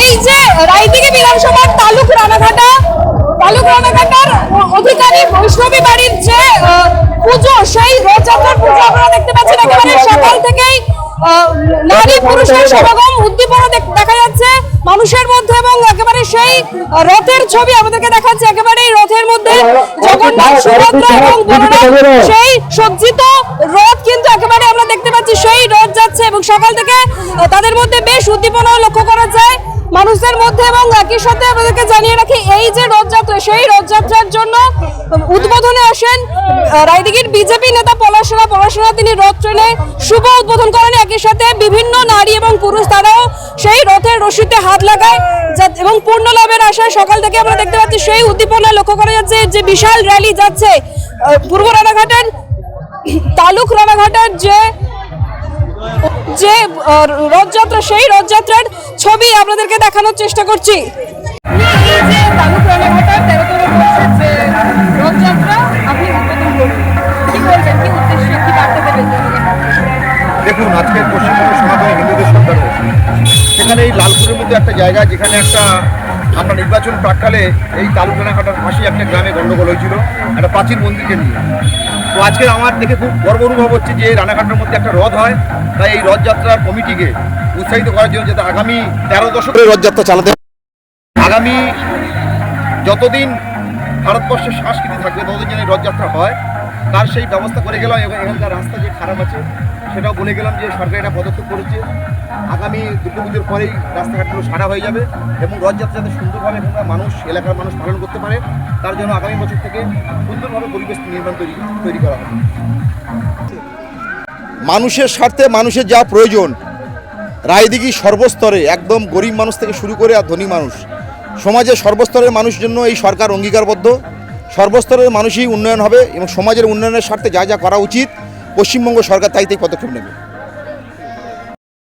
এই যে রায়দিঘি বিধানসভার তালুক রানাঘাটার অধিকারী বৈষ্ণবী বাড়ির যে পুজো, সেই রথযাত্রার পুজো আপনারা দেখতে পাচ্ছেন। একেবারে সকাল থেকেই নারী পুরুষের সমাগম, উদ্দীপনা দেখা যাচ্ছে মানুষের মধ্যে, এবং একেবারে সেই রথের ছবি আমাদেরকে দেখাচ্ছে। একেবারে এই রথের মধ্যে জগন্নাথ, সুভদ্রা এবং বলরাম, সেই সজ্জিত রথ কিন্তু একেবারে আমরা দেখতে পাচ্ছি। সেই রথ যাচ্ছে এবং সকাল থেকে তাদের মধ্যে বেশ উদ্দীপনা লক্ষ্য করা যায় মানুষদের মধ্যে। এবং একই সাথে আমাদেরকে জানিয়ে রাখি, এই যে রথযাত্রা, সেই রথযাত্রার জন্য উদ্বোধনে আসেন রায়দিঘির বিজেপি নেতা পলাশরা। তিনি রথ ট্রেনে শুভ উদ্বোধন করেন। একই সাথে বিভিন্ন নারী এবং পুরুষ তারাও সেই রথের রশিতে হাত লাগায় এবং পূর্ণ লাভের আশায় সকাল থেকে আমরা দেখতে পাচ্ছি সেই উদ্দীপনা লক্ষ্য করা যাচ্ছে। যে বিশাল র্যালি যাচ্ছে পূর্ব রানাঘাটের তালুক রানাঘাটের যে রথযাত্রা, সেই রথযাত্রার ছবি আপনাদেরকে দেখানোর চেষ্টা করছি। দেখুন, আজকে পশ্চিমবঙ্গ সনাতনী হিন্দুদের সরকার সেখানে এই লালপুরের মধ্যে একটা জায়গা, যেখানে আমরা নির্বাচন প্রাককালে এই তালুক রানাঘাটার পাশে একটা গ্রামে গণ্ডগোল হয়েছিল একটা প্রাচীন মন্দিরকে নিয়ে। তো আজকে আমার দেখে খুব গর্ব অনুভব হচ্ছে যে রানাঘাটের মধ্যে একটা রথ হয়, তাই এই রথযাত্রার কমিটিকে উৎসাহিত করার জন্য যাতে আগামী 13 দশকের রথযাত্রা চালাতে, আগামী যতদিন ভারতবর্ষের সংস্কৃতি থাকবে ততদিন যেন এই রথযাত্রা হয়, তার সেই ব্যবস্থা করে গেলাম। এবং এখানকার রাস্তা যে খারাপ আছে সেটাও বলে গেলাম যে সরকার এটা পদক্ষেপ করেছে। আগামী দুর্গাপুজোর পরেই রাস্তাঘাটগুলো সারা হয়ে যাবে এবং রথযাত্রা যাতে সুন্দরভাবে এখানকার এলাকার মানুষ পালন করতে পারে, তার জন্য আগামী বছর থেকে সুন্দরভাবে পরিবেশ নির্মাণ তৈরি করা হবে। মানুষের স্বার্থে মানুষের যা প্রয়োজন, রায়দিঘি সর্বস্তরে, একদম গরিব মানুষ থেকে শুরু করে আর ধনী মানুষ, সমাজের সর্বস্তরের মানুষের জন্য এই সরকার অঙ্গীকারবদ্ধ। সর্বস্তরের মানুষই উন্নয়ন হবে এবং সমাজের উন্নয়নের স্বার্থে যা যা করা উচিত পশ্চিমবঙ্গ সরকার তাই পদক্ষেপ নেবে।